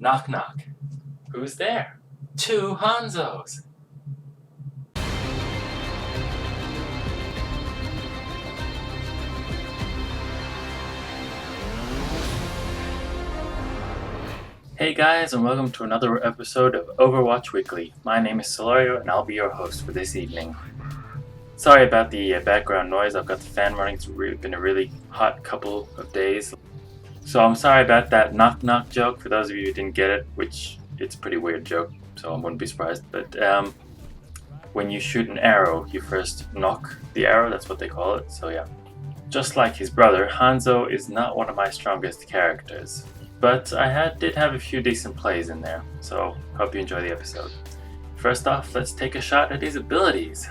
Knock knock. Who's there? Two Hanzos. Hey guys, and welcome to another episode of Overwatch Weekly. My name is Solario, and I'll be your host for this evening. Sorry about the background noise. I've got the fan running. It's been a really hot couple of days. So I'm sorry about that knock knock joke for those of you who didn't get it, which it's a pretty weird joke, so I wouldn't be surprised. But when you shoot an arrow, you first knock the arrow, that's what they call it, so yeah. Just like his brother, Hanzo is not one of my strongest characters. But I did have a few decent plays in there, so hope you enjoy the episode. First off, let's take a shot at his abilities.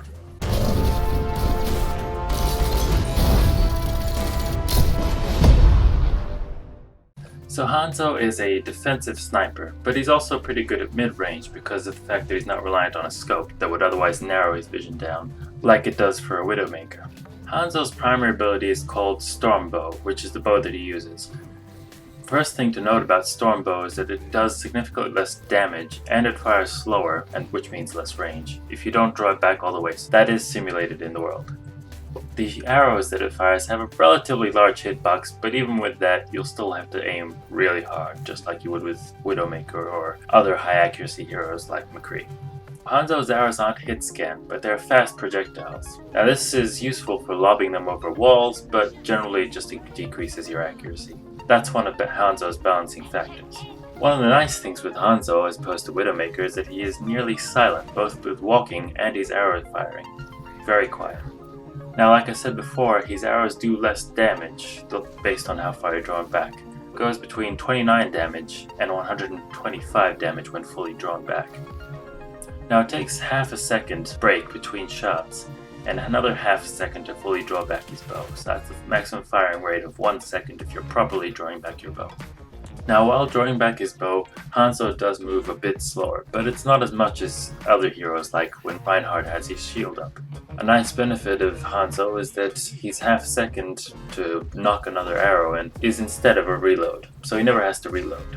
So Hanzo is a defensive sniper, but he's also pretty good at mid-range because of the fact that he's not reliant on a scope that would otherwise narrow his vision down, like it does for a Widowmaker. Hanzo's primary ability is called Storm Bow, which is the bow that he uses. First thing to note about Storm Bow is that it does significantly less damage and it fires slower, and which means less range, if you don't draw it back all the way. So that is simulated in the world. The arrows that it fires have a relatively large hitbox, but even with that, you'll still have to aim really hard, just like you would with Widowmaker or other high accuracy heroes like McCree. Hanzo's arrows aren't hit scan, but they're fast projectiles. Now this is useful for lobbing them over walls, but generally it just decreases your accuracy. That's one of Hanzo's balancing factors. One of the nice things with Hanzo as opposed to Widowmaker is that he is nearly silent, both with walking and his arrow firing. Very quiet. Now like I said before, his arrows do less damage based on how far you draw them back. It goes between 29 damage and 125 damage when fully drawn back. Now it takes half a second break between shots, and another half a second to fully draw back his bow, so that's the maximum firing rate of 1 second if you're properly drawing back your bow. Now while drawing back his bow, Hanzo does move a bit slower, but it's not as much as other heroes like when Reinhardt has his shield up. A nice benefit of Hanzo is that his half second to knock another arrow in is instead of a reload, so he never has to reload.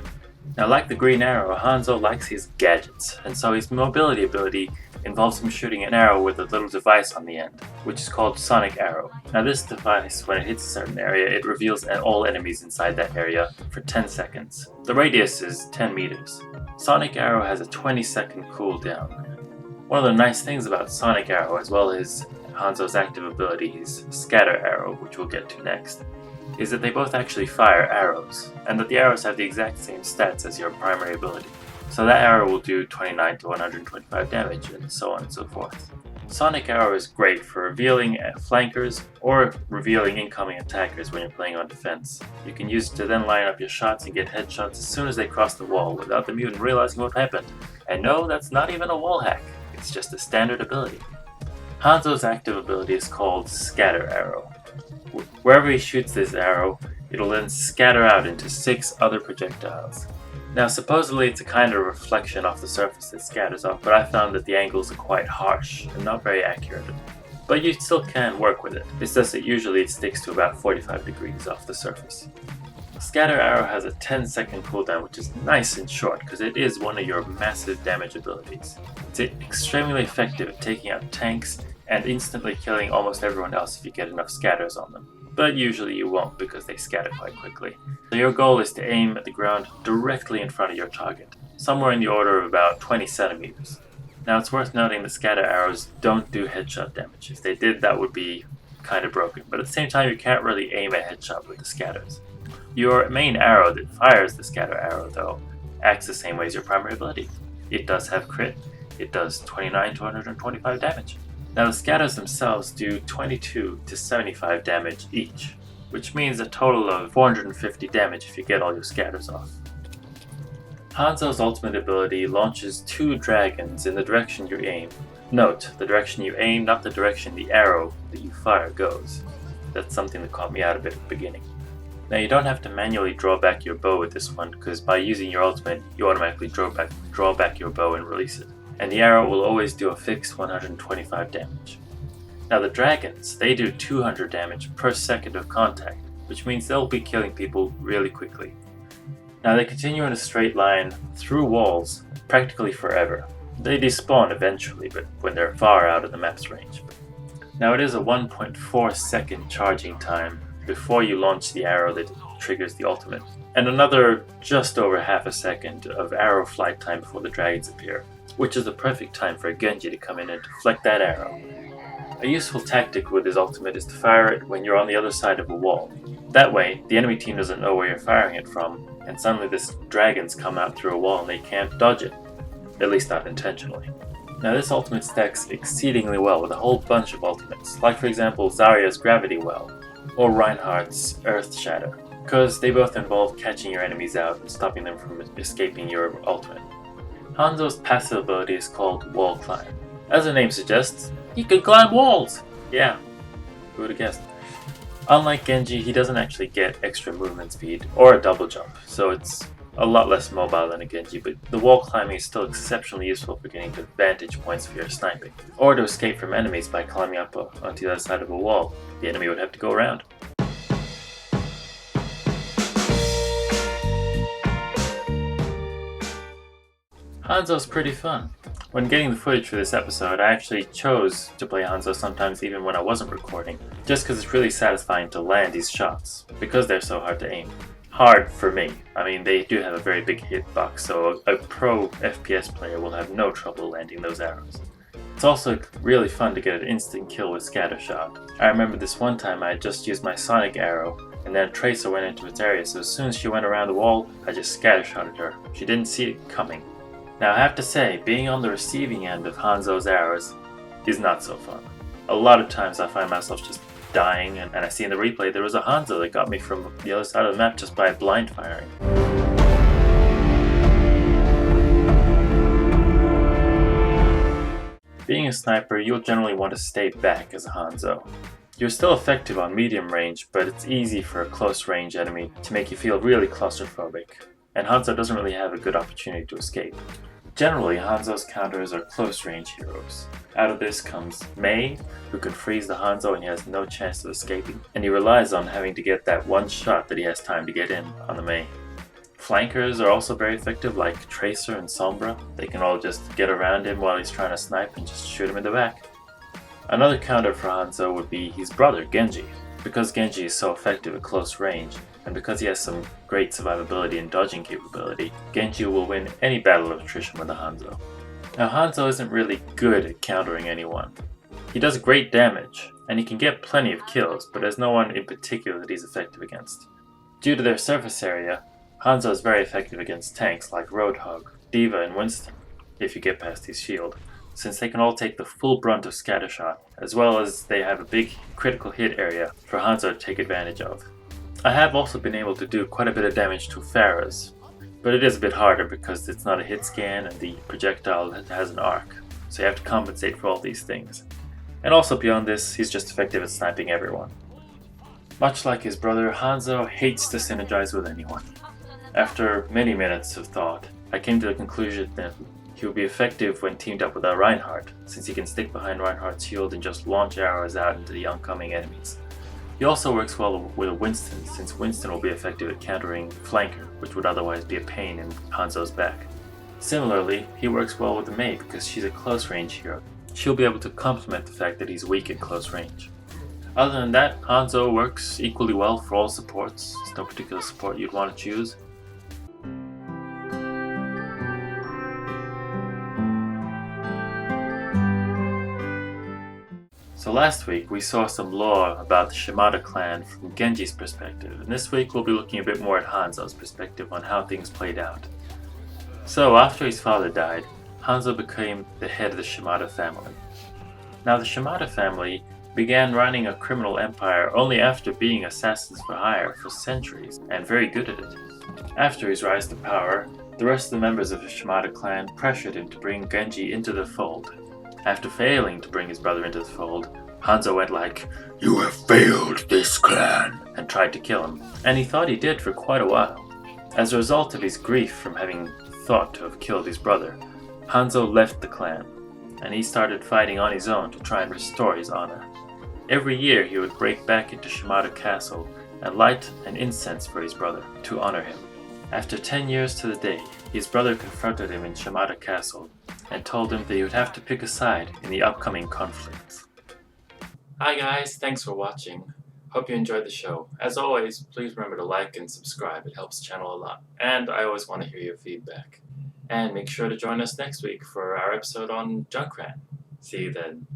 Now like the green arrow, Hanzo likes his gadgets, and so his mobility ability involves him shooting an arrow with a little device on the end, which is called Sonic Arrow. Now this device, when it hits a certain area, it reveals all enemies inside that area for 10 seconds. The radius is 10 meters. Sonic Arrow has a 20-second cooldown. One of the nice things about Sonic Arrow, as well as Hanzo's active ability, his Scatter Arrow, which we'll get to next, is that they both actually fire arrows, and that the arrows have the exact same stats as your primary ability. So that arrow will do 29 to 125 damage, and so on and so forth. Sonic Arrow is great for revealing flankers or revealing incoming attackers when you're playing on defense. You can use it to then line up your shots and get headshots as soon as they cross the wall without them even realizing what happened. And no, that's not even a wall hack, it's just a standard ability. Hanzo's active ability is called Scatter Arrow. Wherever he shoots this arrow, it'll then scatter out into 6 other projectiles. Now supposedly it's a kind of reflection off the surface that scatters off, but I found that the angles are quite harsh and not very accurate. But you still can work with it. It's just that usually it sticks to about 45 degrees off the surface. Scatter Arrow has a 10-second cooldown, which is nice and short because it is one of your massive damage abilities. It's extremely effective at taking out tanks and instantly killing almost everyone else if you get enough scatters on them. But usually you won't because they scatter quite quickly. So your goal is to aim at the ground directly in front of your target, somewhere in the order of about 20 centimeters. Now it's worth noting that scatter arrows don't do headshot damage. If they did, that would be kind of broken, but at the same time you can't really aim a headshot with the scatters. Your main arrow that fires the scatter arrow, though, acts the same way as your primary ability. It does have crit. It does 29 to 125 damage. Now the scatters themselves do 22 to 75 damage each, which means a total of 450 damage if you get all your scatters off. Hanzo's ultimate ability launches 2 dragons in the direction you aim. Note, the direction you aim, not the direction the arrow that you fire goes. That's something that caught me out a bit at the beginning. Now you don't have to manually draw back your bow with this one, because by using your ultimate, you automatically draw back your bow and release it. And the arrow will always do a fixed 125 damage. Now the dragons, they do 200 damage per second of contact, which means they'll be killing people really quickly. Now they continue in a straight line through walls practically forever. They despawn eventually, but when they're far out of the map's range. Now it is a 1.4 second charging time before you launch the arrow that triggers the ultimate, and another just over half a second of arrow flight time before the dragons appear, which is the perfect time for a Genji to come in and deflect that arrow. A useful tactic with his ultimate is to fire it when you're on the other side of a wall. That way, the enemy team doesn't know where you're firing it from, and suddenly this dragons come out through a wall and they can't dodge it. At least not intentionally. Now this ultimate stacks exceedingly well with a whole bunch of ultimates, like for example Zarya's Gravity Well, or Reinhardt's Earth Shatter, because they both involve catching your enemies out and stopping them from escaping your ultimate. Hanzo's passive ability is called Wall Climb. As the name suggests, he can climb walls! Yeah, who would have guessed? Unlike Genji, he doesn't actually get extra movement speed or a double jump, so it's a lot less mobile than a Genji, but the wall climbing is still exceptionally useful for getting to vantage points for your sniping, or to escape from enemies by climbing up onto the other side of a wall. The enemy would have to go around. Hanzo's pretty fun. When getting the footage for this episode, I actually chose to play Hanzo sometimes even when I wasn't recording, just because it's really satisfying to land these shots, because they're so hard to aim. Hard for me. I mean, they do have a very big hitbox, so a pro FPS player will have no trouble landing those arrows. It's also really fun to get an instant kill with Scattershot. I remember this one time I had just used my Sonic Arrow, and then a Tracer went into its area, so as soon as she went around the wall, I just Scattershotted her. She didn't see it coming. Now I have to say, being on the receiving end of Hanzo's arrows is not so fun. A lot of times I find myself just dying, and I see in the replay there was a Hanzo that got me from the other side of the map just by blind firing. Being a sniper, you'll generally want to stay back as a Hanzo. You're still effective on medium range, but it's easy for a close range enemy to make you feel really claustrophobic, and Hanzo doesn't really have a good opportunity to escape. Generally, Hanzo's counters are close range heroes. Out of this comes Mei, who can freeze the Hanzo and he has no chance of escaping, and he relies on having to get that one shot that he has time to get in on the Mei. Flankers are also very effective, like Tracer and Sombra. They can all just get around him while he's trying to snipe and just shoot him in the back. Another counter for Hanzo would be his brother, Genji. Because Genji is so effective at close range, and because he has some great survivability and dodging capability, Genji will win any battle of attrition with a Hanzo. Now Hanzo isn't really good at countering anyone. He does great damage, and he can get plenty of kills, but there's no one in particular that he's effective against. Due to their surface area, Hanzo is very effective against tanks like Roadhog, D.Va, and Winston, if you get past his shield, since they can all take the full brunt of Scattershot, as well as they have a big critical hit area for Hanzo to take advantage of. I have also been able to do quite a bit of damage to Pharah's, but it is a bit harder because it's not a hit scan and the projectile has an arc, so you have to compensate for all these things. And also beyond this, he's just effective at sniping everyone. Much like his brother, Hanzo hates to synergize with anyone. After many minutes of thought, I came to the conclusion that he will be effective when teamed up with a Reinhardt, since he can stick behind Reinhardt's shield and just launch arrows out into the oncoming enemies. He also works well with a Winston, since Winston will be effective at countering Flanker, which would otherwise be a pain in Hanzo's back. Similarly, he works well with the Mei because she's a close range hero. She'll be able to complement the fact that he's weak at close range. Other than that, Hanzo works equally well for all supports. There's no particular support you'd want to choose. So last week we saw some lore about the Shimada clan from Genji's perspective, and this week we'll be looking a bit more at Hanzo's perspective on how things played out. So after his father died, Hanzo became the head of the Shimada family. Now the Shimada family began running a criminal empire only after being assassins for hire for centuries, and very good at it. After his rise to power, the rest of the members of the Shimada clan pressured him to bring Genji into the fold. After failing to bring his brother into the fold, Hanzo went like, "You have failed this clan," and tried to kill him, and he thought he did for quite a while. As a result of his grief from having thought to have killed his brother, Hanzo left the clan, and he started fighting on his own to try and restore his honor. Every year he would break back into Shimada Castle and light an incense for his brother to honor him. After 10 years to the day, his brother confronted him in Shimada Castle and told him that he would have to pick a side in the upcoming conflicts. Hi guys, thanks for watching. Hope you enjoyed the show. As always, please remember to like and subscribe. It helps the channel a lot. And I always want to hear your feedback. And make sure to join us next week for our episode on Junkrat. See you then.